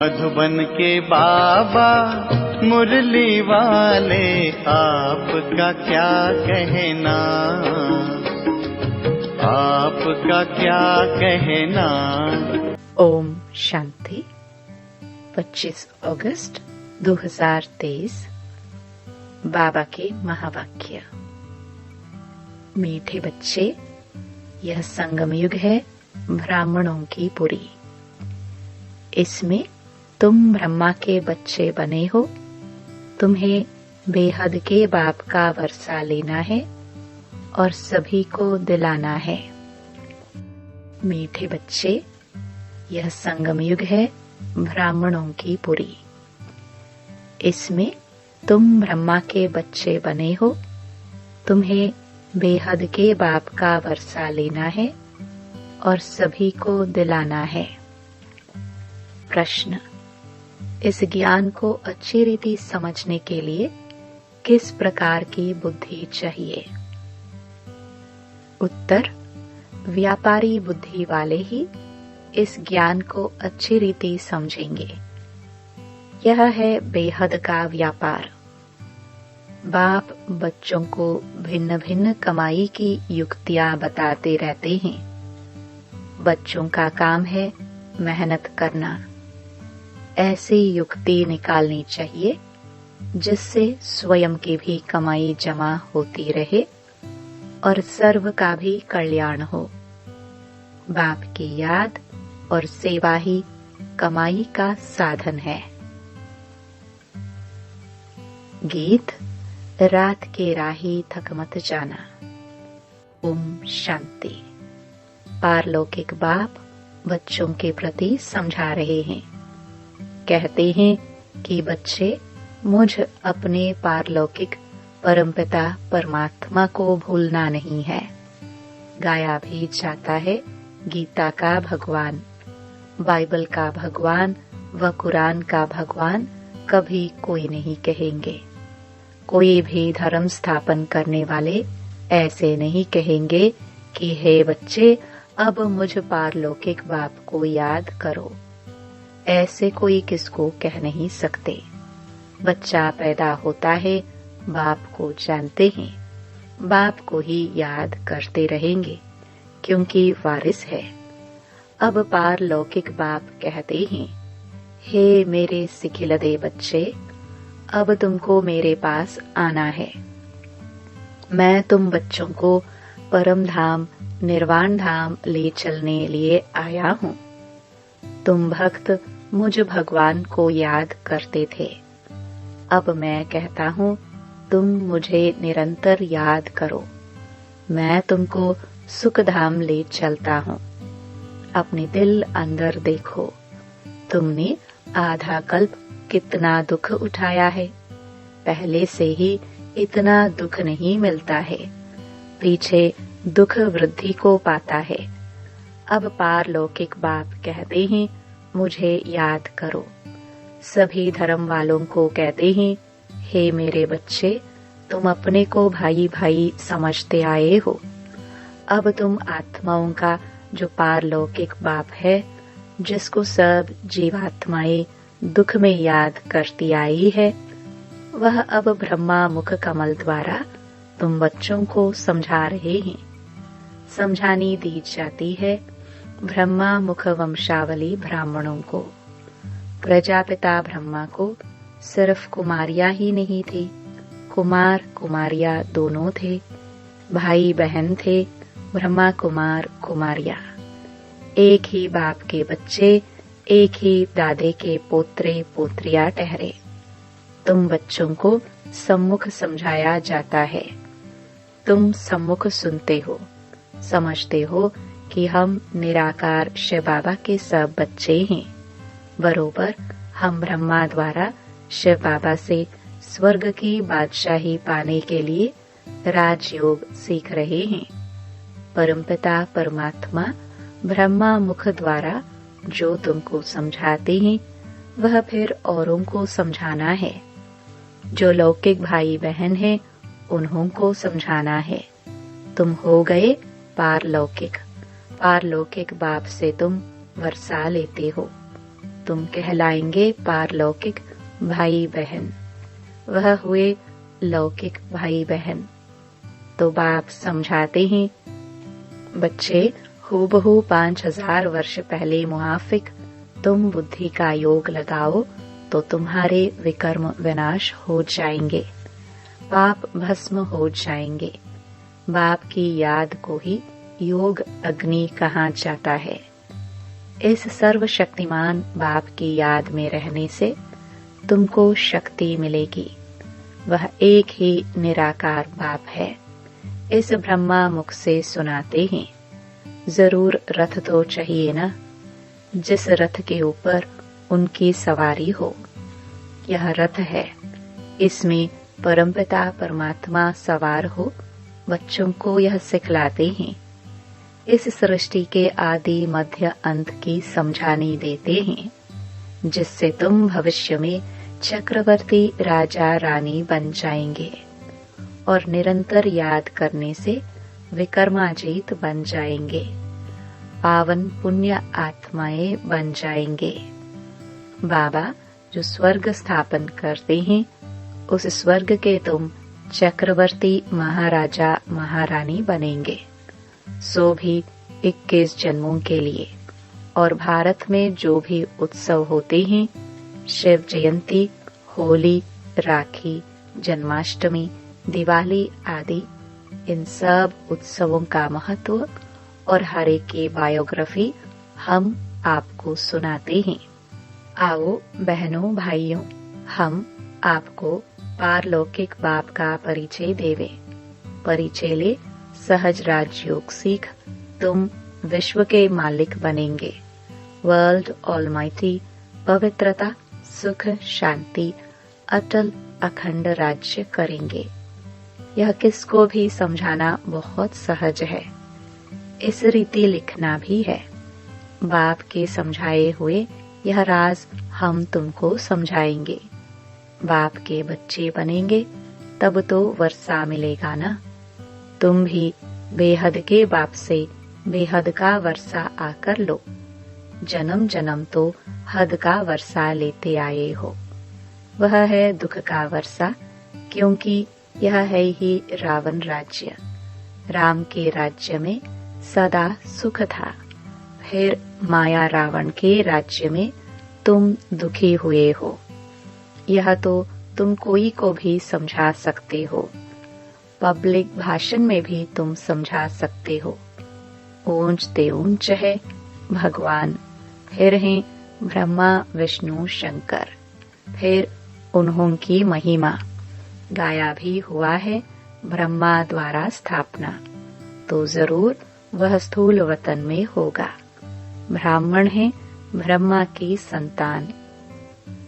मधुबन के बाबा मुरली वाले, आपका क्या कहना, आपका क्या कहना। ओम शांति। 25 अगस्त 2023। बाबा के महावाक्य। मीठे बच्चे, यह संगम युग है ब्राह्मणों की पुरी। इसमें तुम ब्रह्मा के बच्चे बने हो। तुम्हें बेहद के बाप का वर्षा लेना है और सभी को दिलाना है। मीठे बच्चे, यह संगम युग है ब्राह्मणों की पुरी। इसमें तुम ब्रह्मा के बच्चे बने हो। तुम्हें बेहद के बाप का वर्षा लेना है और सभी को दिलाना है। प्रश्न: इस ज्ञान को अच्छी रीति समझने के लिए किस प्रकार की बुद्धि चाहिए? उत्तर: व्यापारी बुद्धि वाले ही इस ज्ञान को अच्छी रीति समझेंगे। यह है बेहद का व्यापार। बाप बच्चों को भिन्न भिन्न कमाई की युक्तियां बताते रहते हैं। बच्चों का काम है मेहनत करना। ऐसी युक्ति निकालनी चाहिए जिससे स्वयं की भी कमाई जमा होती रहे और सर्व का भी कल्याण हो। बाप की याद और सेवा ही कमाई का साधन है। गीत: रात के राही थक मत जाना। ओम शांति। पारलौकिक बाप बच्चों के प्रति समझा रहे हैं। कहते हैं कि बच्चे, मुझ अपने पारलौकिक परमपिता परमात्मा को भूलना नहीं है। गाया भी जाता है गीता का भगवान, बाइबल का भगवान व कुरान का भगवान कभी कोई नहीं कहेंगे। कोई भी धर्म स्थापन करने वाले ऐसे नहीं कहेंगे कि हे बच्चे, अब मुझ पारलौकिक बाप को याद करो। ऐसे कोई किसको कह नहीं सकते। बच्चा पैदा होता है, बाप को जानते हैं, बाप को ही याद करते रहेंगे क्योंकि वारिस है। अब पारलौकिक बाप कहते हैं, हे मेरे सिखिलदे बच्चे, अब तुमको मेरे पास आना है। मैं तुम बच्चों को परम धाम निर्वाण धाम ले चलने लिए आया हूँ। तुम भक्त मुझ भगवान को याद करते थे। अब मैं कहता हूँ, तुम मुझे निरंतर याद करो। मैं तुमको सुख धाम ले चलता हूँ। अपने दिल अंदर देखो। तुमने आधा कल्प कितना दुख उठाया है। पहले से ही इतना दुख नहीं मिलता है। पीछे दुख वृद्धि को पाता है। अब पारलौकिक बाप कहते हैं, मुझे याद करो। सभी धर्म वालों को कहते हैं, हे मेरे बच्चे, तुम अपने को भाई भाई समझते आए हो। अब तुम आत्माओं का जो पारलौकिक बाप है, जिसको सब जीवात्माएं दुख में याद करती आई है, वह अब ब्रह्मा मुख कमल द्वारा तुम बच्चों को समझा रहे हैं। समझानी दी जाती है ब्रह्मा मुख वंशावली ब्राह्मणों को। प्रजापिता ब्रह्मा को सिर्फ कुमारियां ही नहीं थी, कुमार कुमारियां दोनों थे। भाई बहन थे, ब्रह्मा कुमार कुमारियां। एक ही बाप के बच्चे, एक ही दादे के पोत्रे पोत्रियां ठहरे। तुम बच्चों को सम्मुख समझाया जाता है। तुम सम्मुख सुनते हो, समझते हो कि हम निराकार शिव बाबा के सब बच्चे हैं। बरोबर हम ब्रह्मा द्वारा शिव बाबा से स्वर्ग की बादशाही पाने के लिए राजयोग सीख रहे हैं। परमपिता परमात्मा ब्रह्मा मुख द्वारा जो तुमको समझाते हैं, वह फिर औरों को समझाना है। जो लौकिक भाई बहन हैं, उन्हों को समझाना है। तुम हो गए पारलौकिक। पारलौकिक बाप से तुम वर्षा लेते हो। तुम कहलाएंगे पारलौकिक भाई बहन, वह हुए लौकिक भाई बहन। तो बाप समझाते हैं, बच्चे हूबहू 5000 वर्ष पहले मुआफिक तुम बुद्धि का योग लगाओ तो तुम्हारे विकर्म विनाश हो जाएंगे, पाप भस्म हो जाएंगे। बाप की याद को ही योग अग्नि कहा जाता है। इस सर्वशक्तिमान बाप की याद में रहने से तुमको शक्ति मिलेगी। वह एक ही निराकार बाप है। इस ब्रह्मा मुख से सुनाते हैं, जरूर रथ तो चाहिए ना, जिस रथ के ऊपर उनकी सवारी हो। यह रथ है, इसमें परमपिता परमात्मा सवार हो बच्चों को यह सिखलाते हैं। इस सृष्टि के आदि मध्य अंत की समझानी देते हैं, जिससे तुम भविष्य में चक्रवर्ती राजा रानी बन जाएंगे और निरंतर याद करने से विकर्माजीत बन जाएंगे, पावन पुण्य आत्माएं बन जाएंगे। बाबा जो स्वर्ग स्थापन करते हैं, उस स्वर्ग के तुम चक्रवर्ती महाराजा महारानी बनेंगे, सो भी 21 जन्मों के लिए। और भारत में जो भी उत्सव होते हैं, शिव जयंती, होली, राखी, जन्माष्टमी, दिवाली आदि, इन सब उत्सवों का महत्व और हर एक की बायोग्राफी हम आपको सुनाते हैं। आओ बहनों भाइयों, हम आपको पारलौकिक बाप का परिचय देवे। परिचय ले सहज राजयोग सीख तुम विश्व के मालिक बनेंगे। वर्ल्ड ऑलमाइटी पवित्रता, सुख, शांति, अटल अखंड राज्य करेंगे। यह किसको भी समझाना बहुत सहज है। इस रीति लिखना भी है। बाप के समझाए हुए यह राज हम तुमको समझाएंगे। बाप के बच्चे बनेंगे तब तो वर्षा मिलेगा ना। तुम भी बेहद के बाप से बेहद का वर्षा आकर लो। जन्म जन्म तो हद का वर्षा लेते आए हो। वह है दुख का वर्षा, क्योंकि यह है ही रावण राज्य। राम के राज्य में सदा सुख था, फिर माया रावण के राज्य में तुम दुखी हुए हो। यह तो तुम कोई को भी समझा सकते हो, पब्लिक भाषण में भी तुम समझा सकते हो। ऊंच ते ऊंच है भगवान, फिर हैं ब्रह्मा विष्णु शंकर, फिर उन्हों की महिमा गाया भी हुआ है ब्रह्मा द्वारा स्थापना, तो जरूर वह स्थूल वतन में होगा। ब्राह्मण है ब्रह्मा की संतान,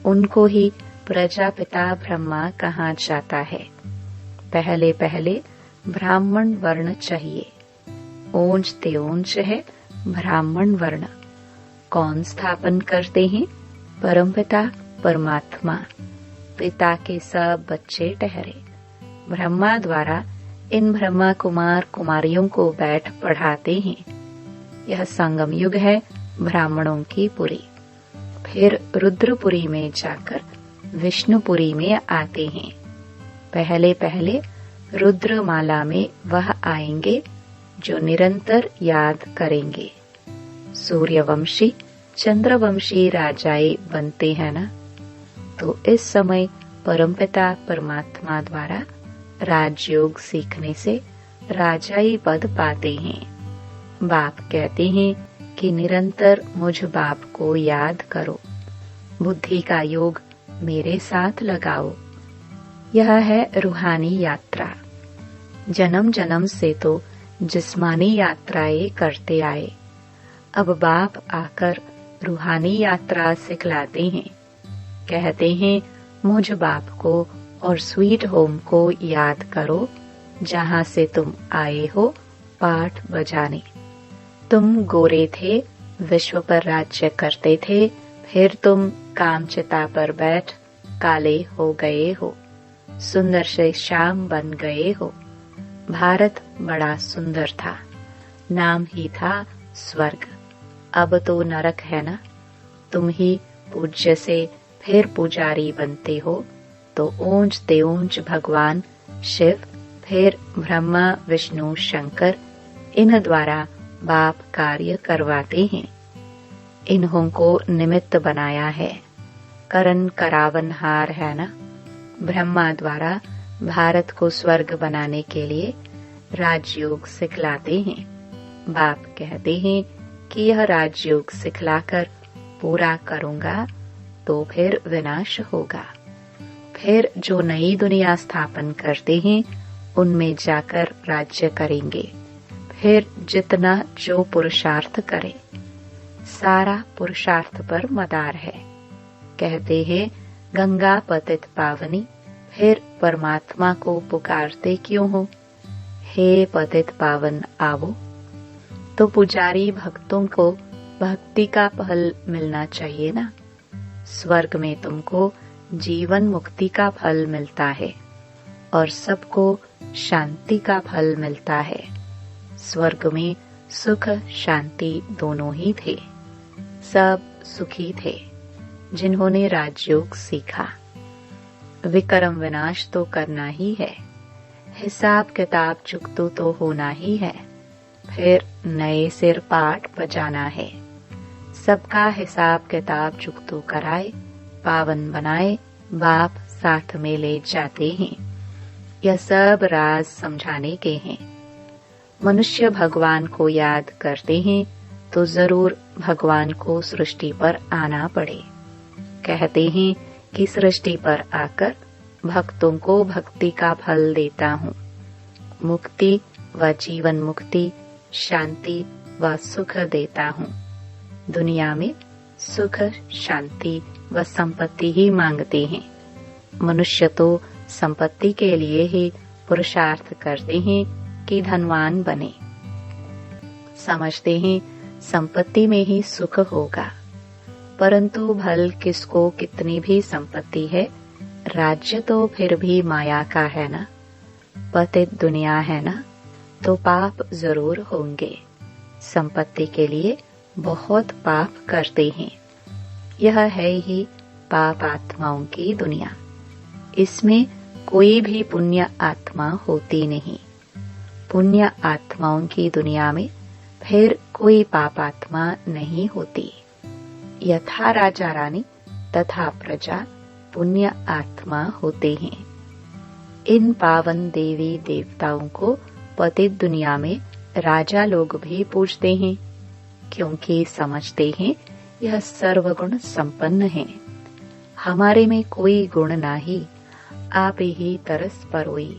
उनको ही प्रजापिता ब्रह्मा कहा जाता है। पहले पहले ब्राह्मण वर्ण चाहिए। ऊंच ते ऊंच है ब्राह्मण वर्ण। कौन स्थापन करते हैं? परमपिता परमात्मा। पिता के सब बच्चे ठहरे। ब्रह्मा द्वारा इन ब्रह्मा कुमार कुमारियों को बैठ पढ़ाते हैं। यह संगम युग है ब्राह्मणों की पुरी। फिर रुद्रपुरी में जाकर विष्णुपुरी में आते हैं। पहले पहले रुद्रमाला में वह आएंगे जो निरंतर याद करेंगे। सूर्यवंशी चंद्रवंशी राजाएं बनते हैं ना, तो इस समय परमपिता परमात्मा द्वारा राजयोग सीखने से राजाई पद पाते हैं। बाप कहते हैं कि निरंतर मुझ बाप को याद करो, बुद्धि का योग मेरे साथ लगाओ। यह है रूहानी यात्रा। जन्म जन्म से तो जिस्मानी यात्राएं करते आए, अब बाप आकर रूहानी यात्रा सिखलाते हैं। कहते हैं मुझ बाप को और स्वीट होम को याद करो, जहाँ से तुम आए हो पाठ बजाने। तुम गोरे थे, विश्व पर राज्य करते थे, फिर तुम कामचिता पर बैठ काले हो गए हो, सुंदर से श्याम बन गए हो। भारत बड़ा सुंदर था, नाम ही था स्वर्ग। अब तो नरक है ना। तुम ही पूज्य से फिर पुजारी बनते हो तो ऊंच ते ऊंच भगवान शिव, फिर ब्रह्मा विष्णु शंकर, इन द्वारा बाप कार्य करवाते हैं। इन्हों को निमित्त बनाया है, करण करावनहार है ना। ब्रह्मा द्वारा भारत को स्वर्ग बनाने के लिए राजयोग सिखलाते हैं। बाप कहते हैं कि यह राजयोग सिखलाकर पूरा करूंगा तो फिर विनाश होगा। फिर जो नई दुनिया स्थापन करते हैं उनमें जाकर राज्य करेंगे। फिर जितना जो पुरुषार्थ करे, सारा पुरुषार्थ पर मदार है। कहते हैं गंगा पतित पावनी, फिर परमात्मा को पुकारते क्यों हो? हे पतित पावन आवो। तो पुजारी भक्तों को भक्ति का फल मिलना चाहिए ना। स्वर्ग में तुमको जीवन मुक्ति का फल मिलता है और सबको शांति का फल मिलता है। स्वर्ग में सुख शांति दोनों ही थे। सब सुखी थे जिन्होंने राजयोग सीखा। विक्रम विनाश तो करना ही है, हिसाब किताब चुकतो तो होना ही है। फिर नए सिर पाठ बजाना है। सबका हिसाब किताब चुकतो कराए, पावन बनाए, बाप साथ में ले जाते हैं। यह सब राज समझाने के हैं। मनुष्य भगवान को याद करते हैं तो जरूर भगवान को सृष्टि पर आना पड़े। कहते हैं कि सृष्टि पर आकर भक्तों को भक्ति का फल देता हूँ। मुक्ति व जीवन मुक्ति, शांति व सुख देता हूँ। दुनिया में सुख शांति व संपत्ति ही मांगते हैं। मनुष्य तो संपत्ति के लिए ही पुरुषार्थ करते हैं कि धनवान बने। समझते हैं संपत्ति में ही सुख होगा, परंतु भल किसको कितनी भी संपत्ति है, राज्य तो फिर भी माया का है ना। पतित दुनिया है ना, तो पाप जरूर होंगे। संपत्ति के लिए बहुत पाप करते हैं। यह है ही पाप आत्माओं की दुनिया। इसमें कोई भी पुण्य आत्मा होती नहीं। पुण्य आत्माओं की दुनिया में फिर कोई पाप आत्मा नहीं होती। यथा राजा रानी तथा प्रजा पुण्य आत्मा होते हैं। इन पावन देवी देवताओं को पतित दुनिया में राजा लोग भी पूजते हैं, क्योंकि समझते हैं यह सर्वगुण संपन्न है। हमारे में कोई गुण नाही, आप ही तरस परोई।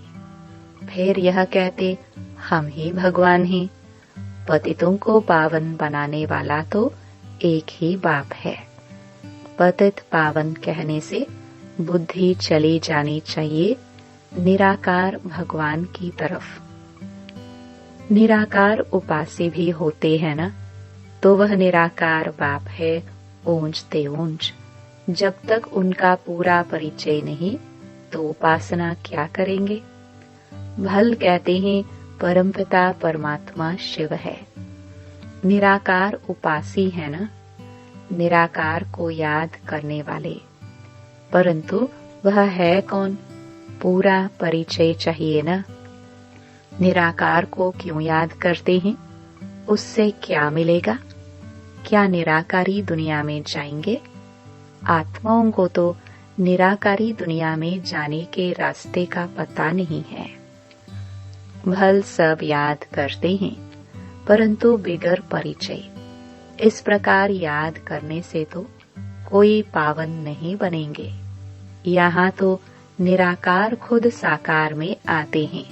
फिर यह कहते हम ही भगवान हैं। पतितों को पावन बनाने वाला तो एक ही बाप है। पतित पावन कहने से बुद्धि चली जानी चाहिए निराकार भगवान की तरफ। निराकार उपासी भी होते हैं ना, तो वह निराकार बाप है ऊंच ते ऊंच। जब तक उनका पूरा परिचय नहीं तो उपासना क्या करेंगे? भल कहते हैं परमपिता परमात्मा शिव है। निराकार उपासी है ना, निराकार को याद करने वाले। परंतु वह है कौन? पूरा परिचय चाहिए ना। निराकार को क्यों याद करते हैं? उससे क्या मिलेगा? क्या निराकारी दुनिया में जाएंगे? आत्माओं को तो निराकारी दुनिया में जाने के रास्ते का पता नहीं है। भल सब याद करते हैं, परंतु बिगर परिचय। इस प्रकार याद करने से तो कोई पावन नहीं बनेंगे। यहाँ तो निराकार खुद साकार में आते हैं।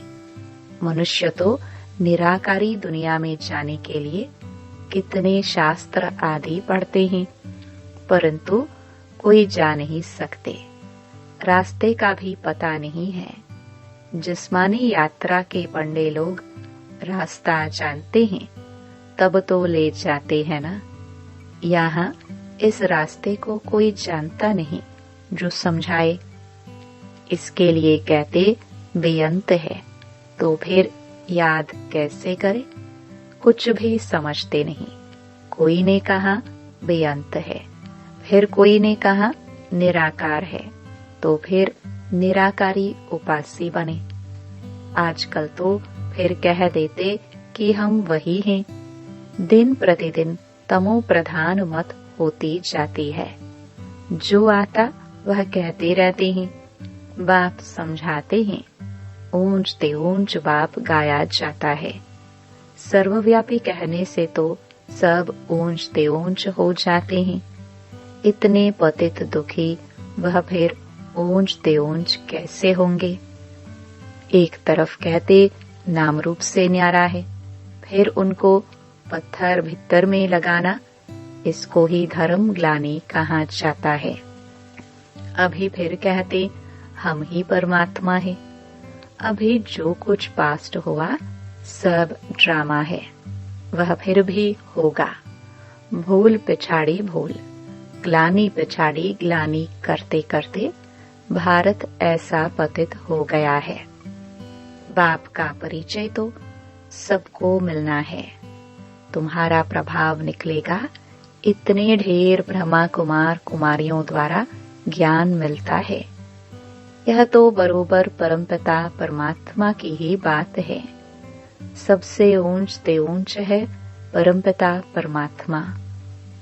मनुष्य तो निराकारी दुनिया में जाने के लिए कितने शास्त्र आदि पढ़ते हैं, परंतु कोई जा नहीं सकते। रास्ते का भी पता नहीं है। जिस्मानी यात्रा के पंडे लोग रास्ता जानते हैं, तब तो ले जाते हैं ना। यहाँ इस रास्ते को कोई जानता नहीं जो समझाए। इसके लिए कहते बेअंत है, तो फिर याद कैसे करे? कुछ भी समझते नहीं। कोई ने कहा बेअंत है, फिर कोई ने कहा निराकार है, तो फिर निराकारी उपास्य बने। आजकल तो फिर कह देते कि हम वही हैं। दिन प्रतिदिन तमो प्रधान मत होती जाती है। जो आता वह कहते रहते हैं, बाप समझाते हैं, ऊंच ते ऊंच बाप गाया जाता है। सर्वव्यापी कहने से तो सब ऊंच ते ऊंच हो जाते हैं। इतने पतित दुखी वह फिर ऊंच ते ऊंच कैसे होंगे? एक तरफ कहते नाम रूप से न्यारा है, फिर उनको पत्थर भीतर में लगाना, इसको ही धर्म ग्लानि कहा जाता है। अभी फिर कहते हम ही परमात्मा है। अभी जो कुछ पास्ट हुआ सब ड्रामा है, वह फिर भी होगा। भूल पिछाड़ी भूल, ग्लानि पिछाड़ी ग्लानि करते करते भारत ऐसा पतित हो गया है। बाप का परिचय तो सबको मिलना है। तुम्हारा प्रभाव निकलेगा, इतने ढेर ब्रह्मा कुमार कुमारियों द्वारा ज्ञान मिलता है। यह तो बरोबर परमपिता परमात्मा की ही बात है। सबसे ऊंच ते ऊंच है परमपिता परमात्मा।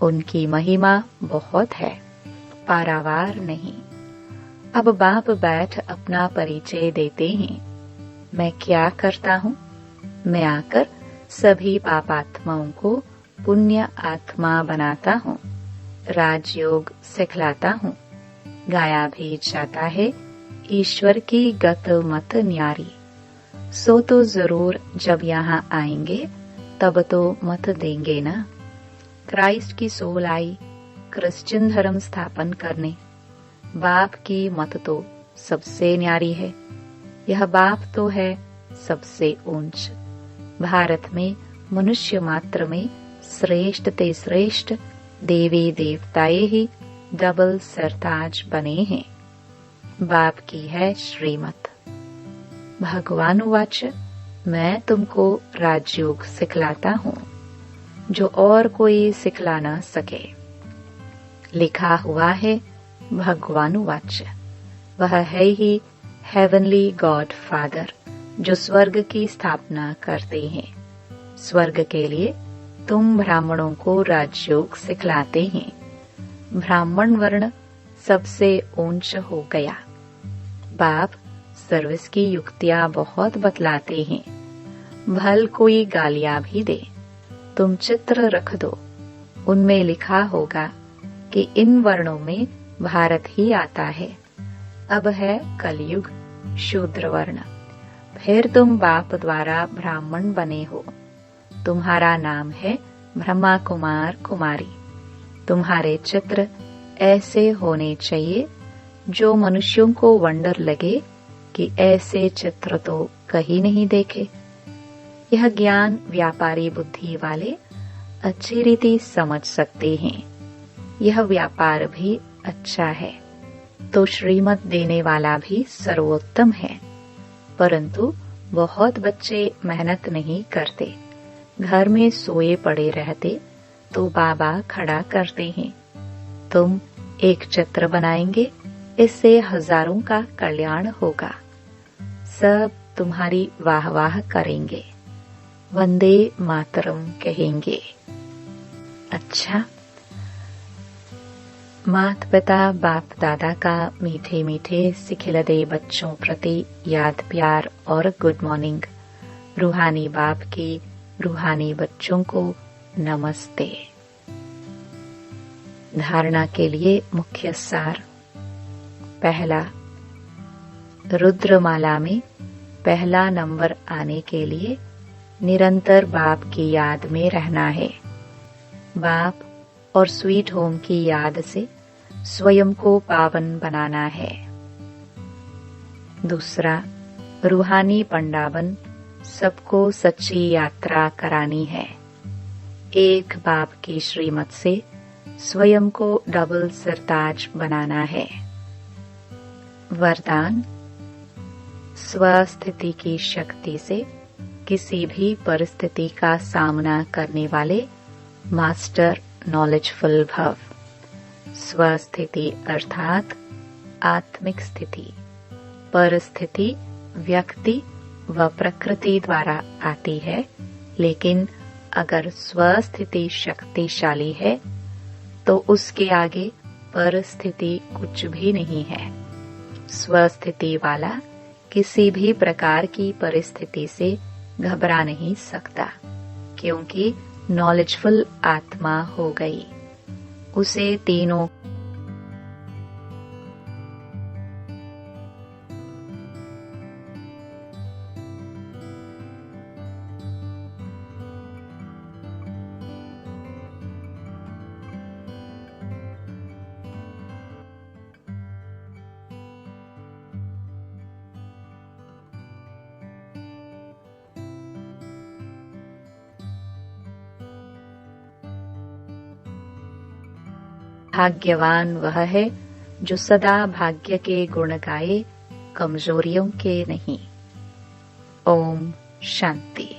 उनकी महिमा बहुत है, पारावार नहीं। अब बाप बैठ अपना परिचय देते हैं। मैं क्या करता हूँ? मैं आकर सभी पापात्माओं को पुण्य आत्मा बनाता हूँ, राजयोग सिखलाता हूँ। गाया भी जाता है ईश्वर की गत मत न्यारी। सो तो जरूर जब यहाँ आएंगे तब तो मत देंगे ना। क्राइस्ट की सोल आई क्रिश्चियन धर्म स्थापन करने। बाप की मत तो सबसे न्यारी है। यह बाप तो है सबसे ऊंच। भारत में मनुष्य मात्र में श्रेष्ठ ते श्रेष्ठ देवी देवताएं ही डबल सरताज बने हैं। बाप की है श्रीमत। भगवान वाच, मैं तुमको राजयोग सिखलाता हूँ जो और कोई सिखला न सके। लिखा हुआ है भगवान वाच, वह है ही हेवनली गॉड फादर जो स्वर्ग की स्थापना करते हैं। स्वर्ग के लिए तुम ब्राह्मणों को राजयोग सिखलाते हैं। ब्राह्मण वर्ण सबसे ऊंच हो गया। बाप सर्विस की युक्तियां बहुत बतलाते हैं। भल कोई गालियां भी दे, तुम चित्र रख दो, उनमें लिखा होगा कि इन वर्णों में भारत ही आता है। अब है कलयुग शूद्र वर्ण। फिर तुम बाप द्वारा ब्राह्मण बने हो। तुम्हारा नाम है ब्रह्मा कुमार कुमारी। तुम्हारे चित्र ऐसे होने चाहिए जो मनुष्यों को वंडर लगे कि ऐसे चित्र तो कहीं नहीं देखे। यह ज्ञान व्यापारी बुद्धि वाले अच्छी रीति समझ सकते हैं। यह व्यापार भी अच्छा है तो श्रीमत देने वाला भी सर्वोत्तम है। परंतु बहुत बच्चे मेहनत नहीं करते, घर में सोए पड़े रहते तो बाबा खड़ा करते हैं। तुम एक चित्र बनाएंगे, इससे हजारों का कल्याण होगा। सब तुम्हारी वाह वाह करेंगे, वंदे मातरम कहेंगे। अच्छा, मात पिता बाप दादा का मीठे मीठे सिखिलदे बच्चों प्रति याद प्यार और गुड मॉर्निंग। रूहानी बाप की रूहानी बच्चों को नमस्ते। धारणा के लिए मुख्य सार। पहला, रुद्रमाला में पहला नंबर आने के लिए निरंतर बाप की याद में रहना है। बाप और स्वीट होम की याद से स्वयं को पावन बनाना है। दूसरा, रूहानी पंडावन सबको सच्ची यात्रा करानी है। एक बाप की श्रीमत से स्वयं को डबल सरताज बनाना है। वरदान, स्वस्थिति की शक्ति से किसी भी परिस्थिति का सामना करने वाले मास्टर नॉलेजफुल भव। स्वस्थिति अर्थात आत्मिक स्थिति। परिस्थिति व्यक्ति व प्रकृति द्वारा आती है, लेकिन अगर स्वस्थिति शक्तिशाली है तो उसके आगे परिस्थिति कुछ भी नहीं है। स्वस्थिति वाला किसी भी प्रकार की परिस्थिति से घबरा नहीं सकता, क्योंकि नॉलेजफुल आत्मा हो गई। उसे तीनों भाग्यवान वह है जो सदा भाग्य के गुण गाए, कमजोरियों के नहीं। ओम शांति।